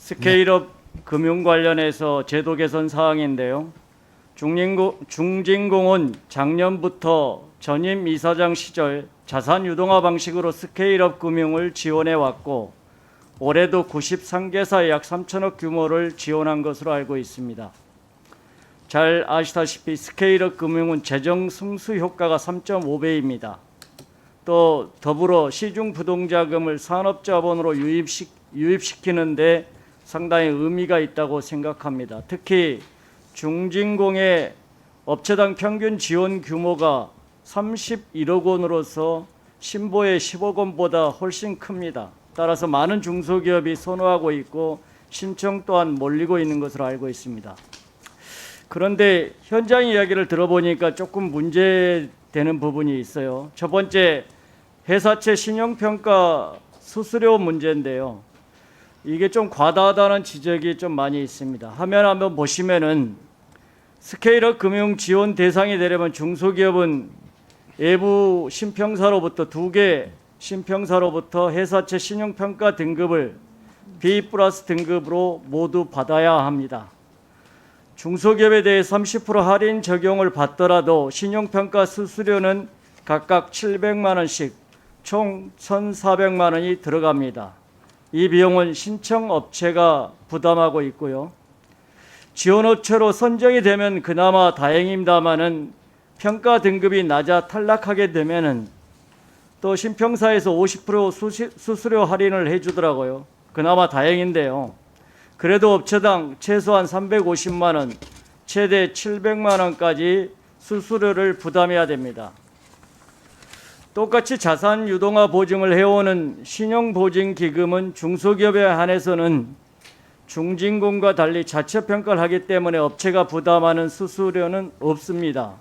스케일업 금융 관련해서 제도 개선 사항인데요. 중진공은 작년부터 전임 이사장 시절 자산 유동화 방식으로 스케일업 금융을 지원해 왔고 올해도 93개사에 약 3천억 규모를 지원한 것으로 알고 있습니다. 잘 아시다시피 스케일업 금융은 재정 승수 효과가 3.5배입니다. 또 더불어 시중 부동자금을 산업자본으로 유입시키는데 상당히 의미가 있다고 생각합니다. 특히 중진공의 업체당 평균 지원 규모가 31억 원으로서 신보의 10억 원보다 훨씬 큽니다. 따라서 많은 중소기업이 선호하고 있고 신청 또한 몰리고 있는 것으로 알고 있습니다. 그런데 현장 이야기를 들어보니까 조금 문제되는 부분이 있어요. 첫 번째, 회사채 신용평가 수수료 문제인데요. 이게 좀 과다하다는 지적이 좀 많이 있습니다. 화면 한번 보시면은 스케일업 금융 지원 대상이 되려면 중소기업은 외부 신평사로부터 2개 신평사로부터 회사채 신용평가 등급을 B+ 등급으로 모두 받아야 합니다. 중소기업에 대해 30% 할인 적용을 받더라도 신용평가 수수료는 각각 700만 원씩 총 1,400만 원이 들어갑니다. 이 비용은 신청업체가 부담하고 있고요. 지원업체로 선정이 되면 그나마 다행입니다마는 평가 등급이 낮아 탈락하게 되면은 또 신평사에서 50% 수수료 할인을 해주더라고요. 그나마 다행인데요. 그래도 업체당 최소한 350만 원, 최대 700만 원까지 수수료를 부담해야 됩니다. 똑같이 자산 유동화 보증을 해오는 신용보증기금은 중소기업에 한해서는 중진공과 달리 자체 평가를 하기 때문에 업체가 부담하는 수수료는 없습니다.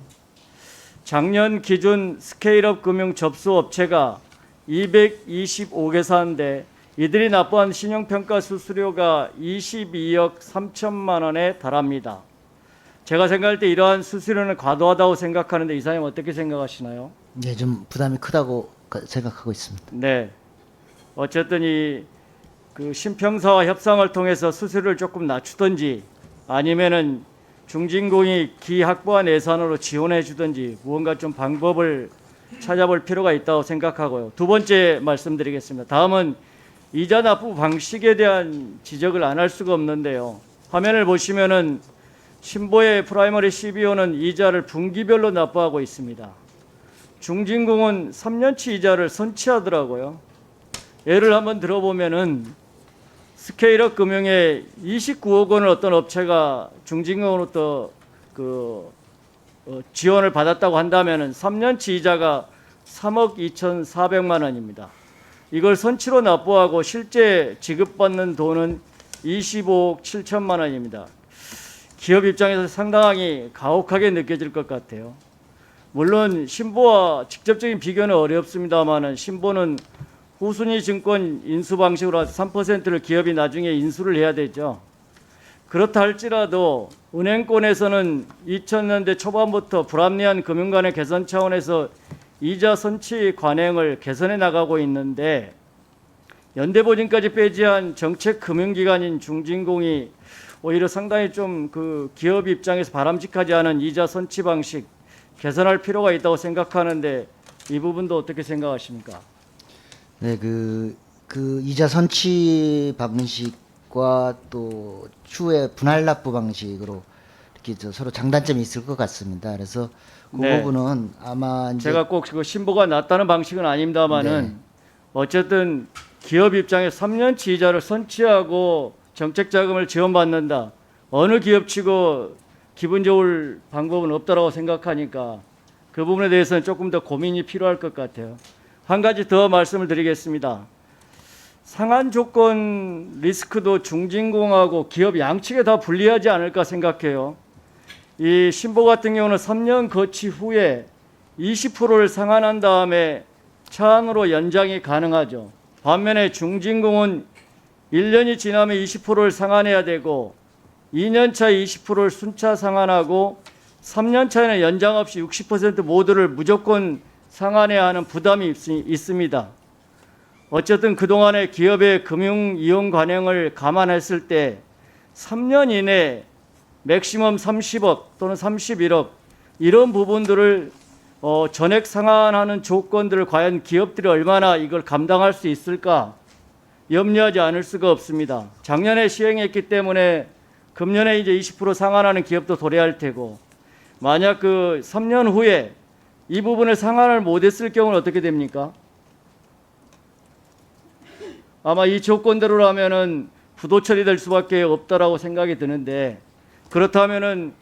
작년 기준 스케일업 금융 접수 업체가 225개사인데 이들이 납부한 신용평가 수수료가 22억 3천만 원에 달합니다. 제가 생각할 때 이러한 수수료는 과도하다고 생각하는데 이사님 어떻게 생각하시나요? 네, 좀 부담이 크다고 생각하고 있습니다. 네. 어쨌든 그 신평사와 협상을 통해서 수수료를 조금 낮추든지 아니면은 중진공이 기확보한 예산으로 지원해 주든지 무언가 좀 방법을 찾아볼 필요가 있다고 생각하고요. 두 번째 말씀드리겠습니다. 다음은 이자 납부 방식에 대한 지적을 안 할 수가 없는데요. 화면을 보시면은 신보의 프라이머리 CBO는 이자를 분기별로 납부하고 있습니다. 중진공은 3년치 이자를 선치하더라고요. 예를 한번 들어보면은 스케일업 금융에 29억 원을 어떤 업체가 중진공으로부터 지원을 받았다고 한다면은 3년치 이자가 3억 2,400만 원입니다. 이걸 선치로 납부하고 실제 지급받는 돈은 25억 7천만 원입니다. 기업 입장에서 상당히 가혹하게 느껴질 것 같아요. 물론 신보와 직접적인 비교는 어렵습니다만 신보는 후순위 증권 인수 방식으로 3%를 기업이 나중에 인수를 해야 되죠. 그렇다 할지라도 은행권에서는 2000년대 초반부터 불합리한 금융관의 개선 차원에서 이자 선취 관행을 개선해 나가고 있는데 연대보증까지 배제한 정책 금융기관인 중진공이 오히려 상당히 좀 그 기업 입장에서 바람직하지 않은 이자 선취 방식 개선할 필요가 있다고 생각하는데 이 부분도 어떻게 생각하십니까? 네, 그 이자 선취 방식과 또 추후에 분할 납부 방식으로 이렇게 서로 장단점이 있을 것 같습니다. 그래서 그 네. 부분은 아마 이제 제가 꼭 그 신보가 낮다는 방식은 아닙니다만은 네. 어쨌든 기업 입장에서 3년치 이자를 선취하고 정책 자금을 지원받는다. 어느 기업치고 기분 좋을 방법은 없다라고 생각하니까 그 부분에 대해서는 조금 더 고민이 필요할 것 같아요. 한 가지 더 말씀을 드리겠습니다. 상한 조건 리스크도 중진공하고 기업 양측에 다 불리하지 않을까 생각해요. 이 신보 같은 경우는 3년 거치 후에 20%를 상환한 다음에 차안으로 연장이 가능하죠. 반면에 중진공은 1년이 지나면 20%를 상환해야 되고 2년 차 20%를 순차 상환하고 3년 차에는 연장 없이 60% 모두를 무조건 상환해야 하는 부담이 있습니다. 어쨌든 그동안의 기업의 금융 이용 관행을 감안했을 때 3년 이내 맥시멈 30억 또는 31억 이런 부분들을 전액 상환하는 조건들을 과연 기업들이 얼마나 이걸 감당할 수 있을까 염려하지 않을 수가 없습니다. 작년에 시행했기 때문에 금년에 이제 20% 상환하는 기업도 도래할 테고, 만약 그 3년 후에 이 부분을 상환을 못했을 경우는 어떻게 됩니까? 아마 이 조건대로라면은 부도 처리될 수밖에 없다라고 생각이 드는데, 그렇다면은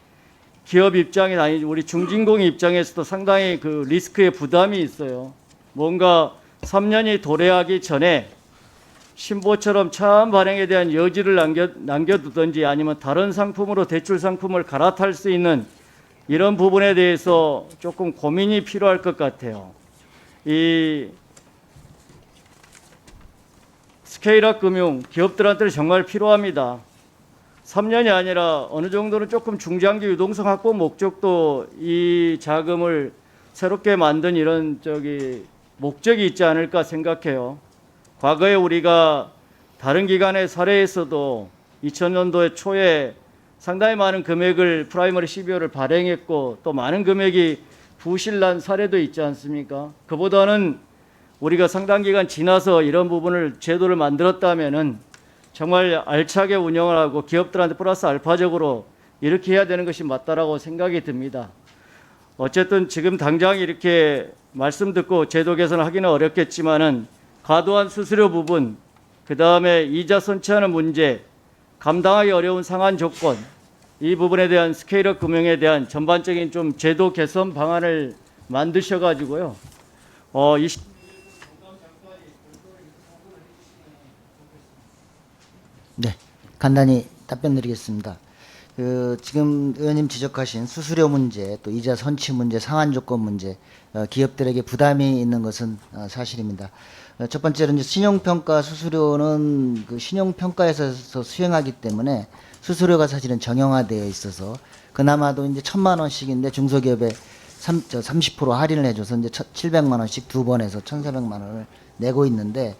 기업 입장이 아니 우리 중진공 입장에서도 상당히 그 리스크의 부담이 있어요. 뭔가 3년이 도래하기 전에 신보처럼 차환 발행에 대한 여지를 남겨두든지 아니면 다른 상품으로 대출 상품을 갈아탈 수 있는 이런 부분에 대해서 조금 고민이 필요할 것 같아요. 이 스케일업 금융 기업들한테는 정말 필요합니다. 3년이 아니라 어느 정도는 조금 중장기 유동성 확보 목적도 이 자금을 새롭게 만든 이런 목적이 있지 않을까 생각해요. 과거에 우리가 다른 기관의 사례에서도 2000년도에 초에 상당히 많은 금액을 프라이머리 CBO를 발행했고 또 많은 금액이 부실난 사례도 있지 않습니까? 그보다는 우리가 상당 기간 지나서 이런 부분을 제도를 만들었다면은 정말 알차게 운영을 하고 기업들한테 플러스 알파적으로 이렇게 해야 되는 것이 맞다라고 생각이 듭니다. 어쨌든 지금 당장 이렇게 말씀 듣고 제도 개선을 하기는 어렵겠지만은 과도한 수수료 부분, 그 다음에 이자 선취하는 문제, 감당하기 어려운 상환 조건, 이 부분에 대한 스케일업 금융에 대한 전반적인 좀 제도 개선 방안을 만드셔가지고요. 네, 간단히 답변 드리겠습니다. 지금 의원님 지적하신 수수료 문제, 또 이자 선취 문제, 상환 조건 문제, 기업들에게 부담이 있는 것은 사실입니다. 첫 번째로 이제 신용평가 수수료는 그 신용평가에서 수행하기 때문에 수수료가 사실은 정형화되어 있어서 그나마도 이제 1,000만 원씩인데 중소기업에 30% 할인을 해줘서 이제 700만 원씩 두 번 해서 1,400만 원을 내고 있는데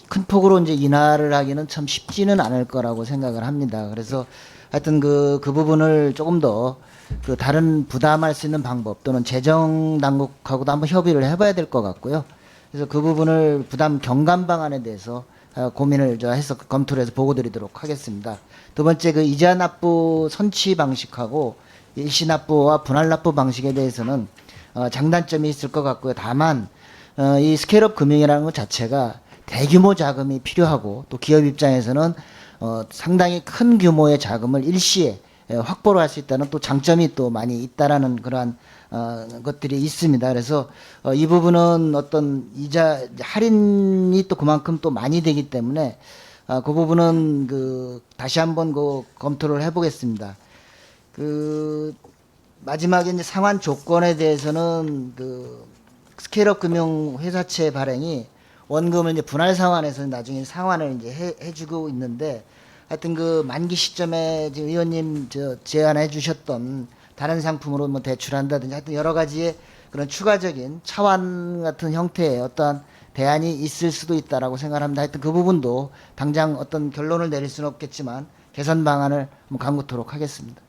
큰 폭으로 이제 인하를 하기는 참 쉽지는 않을 거라고 생각을 합니다. 그래서 하여튼 그 부분을 조금 더 그 다른 부담할 수 있는 방법 또는 재정 당국하고도 한번 협의를 해봐야 될 것 같고요. 그래서 그 부분을 부담 경감 방안에 대해서 고민을 해서 검토를 해서 보고 드리도록 하겠습니다. 두 번째 그 이자 납부 선취 방식하고 일시 납부와 분할 납부 방식에 대해서는 장단점이 있을 것 같고요. 다만 이 스케일업 금융이라는 것 자체가 대규모 자금이 필요하고 또 기업 입장에서는 상당히 큰 규모의 자금을 일시에 확보를 할 수 있다는 또 장점이 또 많이 있다라는 그러한 것들이 있습니다. 그래서 이 부분은 어떤 이자 할인이 또 그만큼 또 많이 되기 때문에 그 부분은 다시 한번 검토를 해보겠습니다. 마지막에 이제 상환 조건에 대해서는 스케일업 금융 회사채 발행이 원금을 이제 분할 상환해서 나중에 상환을 이제 해주고 있는데, 하여튼 만기 시점에 지금 의원님 제안해 주셨던 다른 상품으로 뭐 대출한다든지 하여튼 여러 가지의 그런 추가적인 차환 같은 형태의 어떠한 대안이 있을 수도 있다라고 생각합니다. 하여튼 그 부분도 당장 어떤 결론을 내릴 수는 없겠지만 개선 방안을 한번 강구토록 하겠습니다.